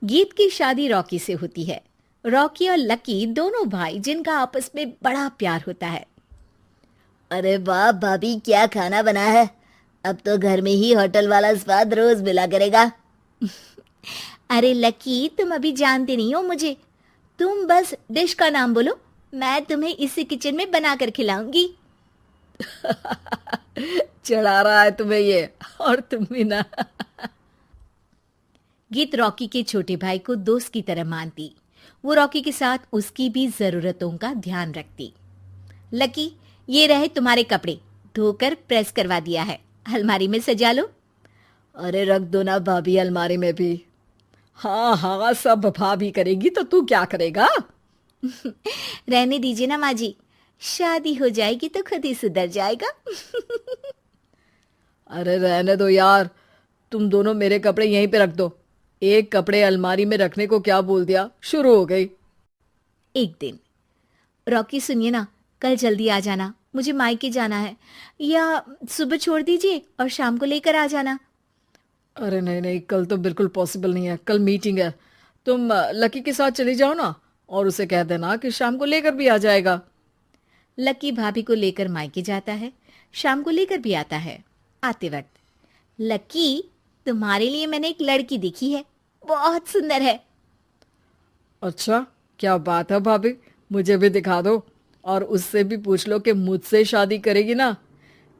गीत की शादी रॉकी से होती है। रॉकी और लकी दोनों भाई जिनका आपस में बड़ा प्यार होता है। अरे वाह भाभी, क्या खाना बना है। अब तो घर में ही होटल वाला स्वाद रोज मिला करेगा। अरे लकी, तुम अभी जानते नहीं हो मुझे। तुम बस डिश का नाम बोलो, मैं तुम्हें इसी किचन में बनाकर खिलाऊंगी। चढ़ा रहा है तुम्हें ये, और तुम भी ना। गीत रॉकी के छोटे भाई को दोस्त की तरह मानती। वो रॉकी के साथ उसकी भी जरूरतों का ध्यान रखती। लकी, ये रहे तुम्हारे कपड़े, धोकर प्रेस करवा दिया है, अलमारी में सजा लो। अरे रख दो ना भाभी अलमारी में भी। हाँ हाँ, सब भाभी करेगी तो तू क्या करेगा। रहने दीजिए ना माँ जी, शादी हो जाएगी तो खुद ही सुधर जाएगा। अरे रहने दो यार, तुम दोनों मेरे कपड़े यहीं पे रख दो। एक कपड़े अलमारी में रखने को क्या बोल दिया, शुरू हो गई। एक दिन, रॉकी सुनिए ना, कल जल्दी आ जाना, मुझे मायके जाना है, या सुबह छोड़ दीजिए और शाम को लेकर आ जाना। अरे नहीं नहीं, कल तो बिल्कुल पॉसिबल नहीं है, कल मीटिंग है। तुम लकी के साथ चली जाओ ना, और उसे कह देना कि शाम को लेकर भी आ जाएगा। लकी भाभी को लेकर मायके जाता है, शाम को लेकर भी आता है। आते वक्त, लकी, तुम्हारे लिए मैंने एक लड़की देखी है, बहुत सुंदर है। अच्छा, क्या बात है भाभी, मुझे भी दिखा दो, और उससे भी पूछ लो कि मुझसे शादी करेगी ना।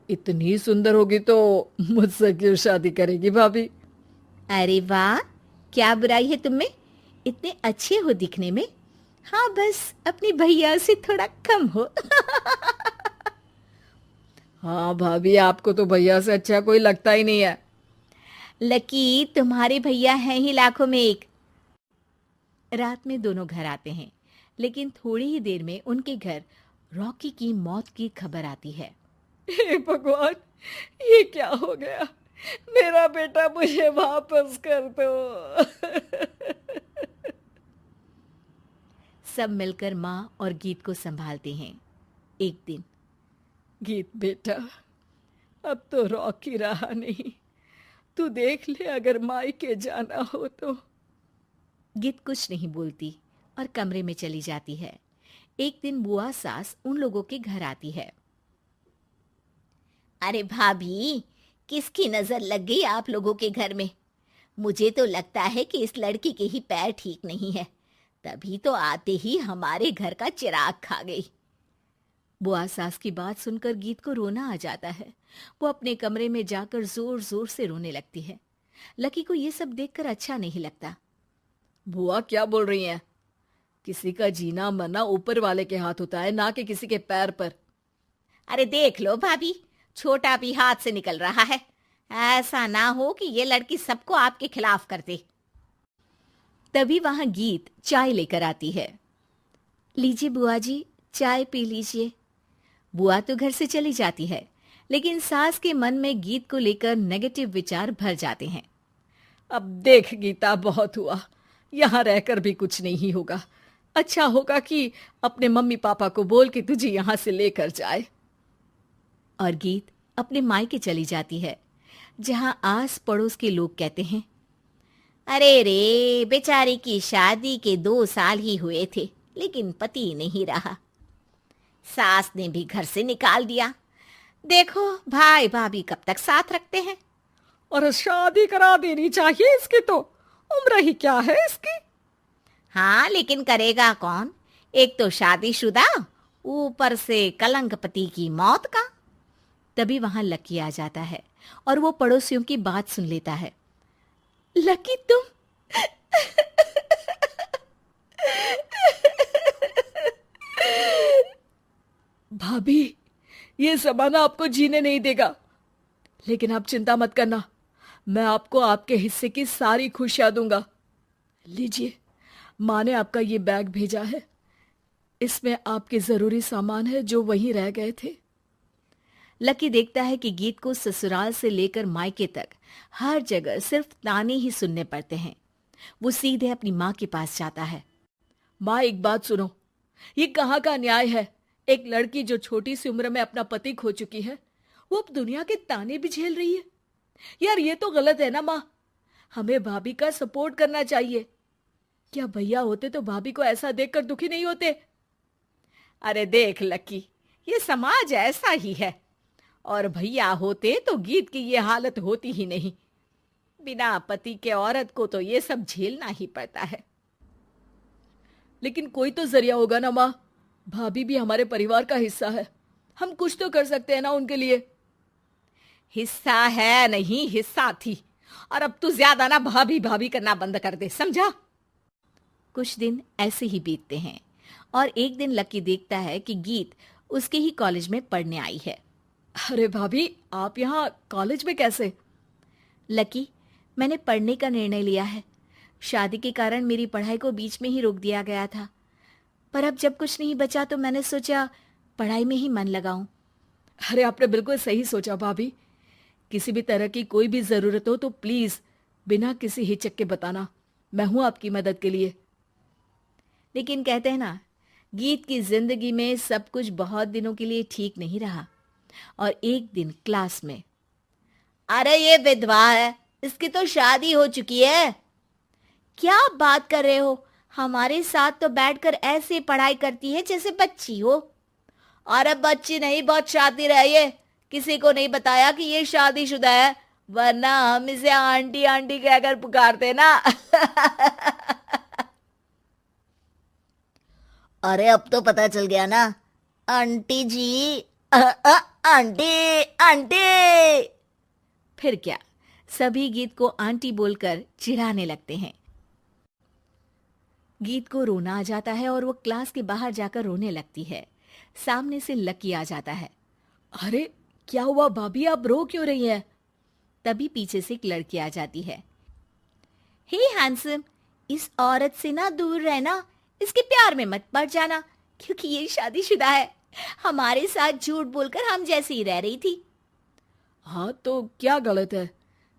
इतनी सुंदर होगी तो मुझसे क्यों शादी करेगी भाभी। अरे वाह, क्या बुराई है तुम में, इतने अच्छे हो दिखने में। हाँ, बस अपनी भैया से थोड़ा कम हो। हाँ भाभी, आपको तो भैया से अच्छा कोई लगता ही नहीं है। लकी, तुम्हारे भैया हैं ही लाखों में एक। रात में दोनों घर आते हैं, लेकिन थोड़ी ही देर में उनके घर रॉकी की मौत की खबर आती है। हे भगवान, ये क्या हो गया। मेरा बेटा मुझे वापस कर दो। सब मिलकर माँ और गीत को संभालते हैं। एक दिन, गीत बेटा, अब तो रॉकी रहा नहीं, तू देख ले अगर मायके जाना हो तो। गीत कुछ नहीं बोलती और कमरे में चली जाती है। एक दिन बुआ सास उन लोगों के घर आती है। अरे भाभी, किसकी नजर लग गई आप लोगों के घर में? मुझे तो लगता है कि इस लड़की के ही पैर ठीक नहीं है, तभी तो आते ही हमारे घर का चिराग खा गई। बुआ सास की बात सुनकर गीत को रोना आ जाता है। वो अपने कमरे में जाकर जोर जोर से रोने लगती है। लकी को ये सब देखकर अच्छा नहीं लगता। बुआ क्या बोल रही हैं? किसी का जीना मरना ऊपर वाले के हाथ होता है, ना कि किसी के पैर पर। अरे देख लो भाभी, छोटा भी हाथ से निकल रहा है। ऐसा ना हो कि ये लड़की सबको आपके खिलाफ कर दे। तभी वहां गीत चाय लेकर आती है। लीजिए बुआ जी, चाय पी लीजिए। बुआ तो घर से चली जाती है, लेकिन सास के मन में गीत को लेकर नेगेटिव विचार भर जाते हैं। अब देख गीता, बहुत हुआ, यहाँ रहकर भी कुछ नहीं होगा। अच्छा होगा कि अपने मम्मी पापा को बोल के तुझे यहाँ से लेकर जाए। और गीत अपने मायके चली जाती है, जहां आस पड़ोस के लोग कहते हैं, अरे रे, बेचारी की शादी के 2 साल ही हुए थे, लेकिन पति नहीं रहा, सास ने भी घर से निकाल दिया। देखो भाई भाभी कब तक साथ रखते हैं। और शादी करा देनी चाहिए इसकी, तो उम्र ही क्या है इसकी। हाँ, लेकिन करेगा कौन? एक तो शादीशुदा, ऊपर से कलंक पति की मौत का। तभी वहां लकी आ जाता है और वो पड़ोसियों की बात सुन लेता है। लकी, तुम भाभी, ये जमाना आपको जीने नहीं देगा, लेकिन आप चिंता मत करना, मैं आपको आपके हिस्से की सारी खुशियां दूंगा। लीजिए, माँ ने आपका ये बैग भेजा है, इसमें आपके जरूरी सामान है जो वहीं रह गए थे। लकी देखता है कि गीत को ससुराल से लेकर मायके तक हर जगह सिर्फ ताने ही सुनने पड़ते हैं। वो सीधे अपनी माँ के पास जाता है। माँ, एक बात सुनो, ये कहाँ का न्याय है। एक लड़की जो छोटी सी उम्र में अपना पति खो चुकी है, वो अब दुनिया के ताने भी झेल रही है। यार, ये तो गलत है ना माँ। हमें भाभी का सपोर्ट करना चाहिए। क्या भैया होते तो भाभी को ऐसा देखकर दुखी नहीं होते? अरे देख लकी, ये समाज ऐसा ही है। और भैया होते तो गीत की ये हालत होती ही नहीं। बिना पति के औरत को तो ये सब झेलना ही पड़ता है। लेकिन कोई तो जरिया होगा ना माँ। भाभी भी हमारे परिवार का हिस्सा है, हम कुछ तो कर सकते हैं ना उनके लिए। हिस्सा है नहीं, हिस्सा थी। और अब तू ज्यादा ना भाभी भाभी करना बंद कर दे, समझा? कुछ दिन ऐसे ही बीतते हैं और एक दिन लकी देखता है कि गीत उसके ही कॉलेज में पढ़ने आई है। अरे भाभी, आप यहाँ कॉलेज में कैसे? लकी, मैंने पढ़ने का निर्णय लिया है। शादी के कारण मेरी पढ़ाई को बीच में ही रोक दिया गया था, पर अब जब कुछ नहीं बचा तो मैंने सोचा पढ़ाई में ही मन लगाऊं। अरे आपने बिल्कुल सही सोचा भाभी। किसी भी तरह की कोई भी जरूरत हो तो प्लीज बिना किसी हिचक के बताना, मैं हूं आपकी मदद के लिए। लेकिन कहते हैं ना, गीत की जिंदगी में सब कुछ बहुत दिनों के लिए ठीक नहीं रहा। और एक दिन क्लास में, अरे ये विधवा है, इसकी तो शादी हो चुकी है। क्या बात कर रहे हो? हमारे साथ तो बैठकर ऐसे पढ़ाई करती है जैसे बच्ची हो। अरे बच्ची नहीं, बहुत शातिर है ये। किसी को नहीं बताया कि ये शादीशुदा है, वरना हम इसे आंटी आंटी कहकर पुकारते ना। अरे अब तो पता चल गया ना, आंटी जी। Aunty aunty. फिर क्या, सभी गीत को आंटी बोलकर चिढ़ाने लगते हैं। गीत को रोना आ जाता है और वो क्लास के बाहर जाकर रोने लगती है। सामने से लकी आ जाता है। अरे क्या हुआ भाभी, आप रो क्यों रही हैं? तभी पीछे से एक लड़की आ जाती है। हे हैंडसम, इस औरत से ना दूर रहना, इसके प्यार में मत पड़ जाना, क्योंकि ये शादीशुदा है। हमारे साथ झूठ बोलकर हम जैसी ही रह रही थी। हाँ तो क्या गलत है?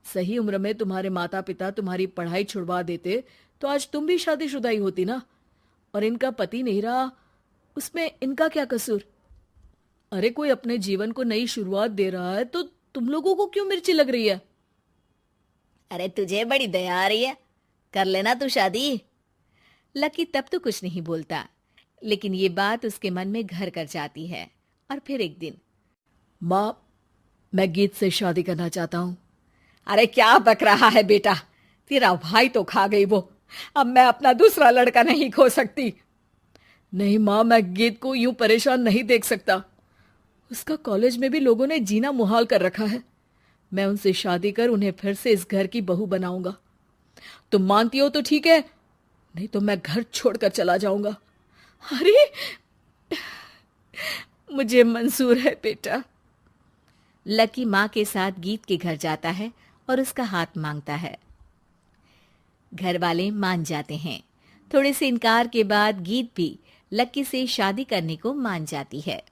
सही उम्र में तुम्हारे माता पिता तुम्हारी पढ़ाई छुड़वा देते तो आज तुम भी शादीशुदा ही होती ना। और इनका पति नहीं रहा, उसमें इनका क्या कसूर? अरे कोई अपने जीवन को नई शुरुआत दे रहा है तो तुम लोगों को क्यों मिर्ची लग रही है? अरे तुझे बड़ी दया आ रही है, कर लेना तू शादी। लकी तब तो कुछ नहीं बोलता, लेकिन ये बात उसके मन में घर कर जाती है। और फिर एक दिन, माँ, मैं गीत से शादी करना चाहता हूँ। अरे क्या बक रहा है बेटा, तेरा भाई तो खा गई वो, अब मैं अपना दूसरा लड़का नहीं खो सकती। नहीं माँ, मैं गीत को यूं परेशान नहीं देख सकता। उसका कॉलेज में भी लोगों ने जीना मुहाल कर रखा है। मैं उनसे शादी कर उन्हें फिर से इस घर की बहू बनाऊंगा। तुम मानती हो तो ठीक है, नहीं तो मैं घर छोड़कर चला जाऊंगा। अरे मुझे मंजूर है बेटा। लकी माँ के साथ गीत के घर जाता है और उसका हाथ मांगता है। घर वाले मान जाते हैं। थोड़े से इनकार के बाद गीत भी लकी से शादी करने को मान जाती है।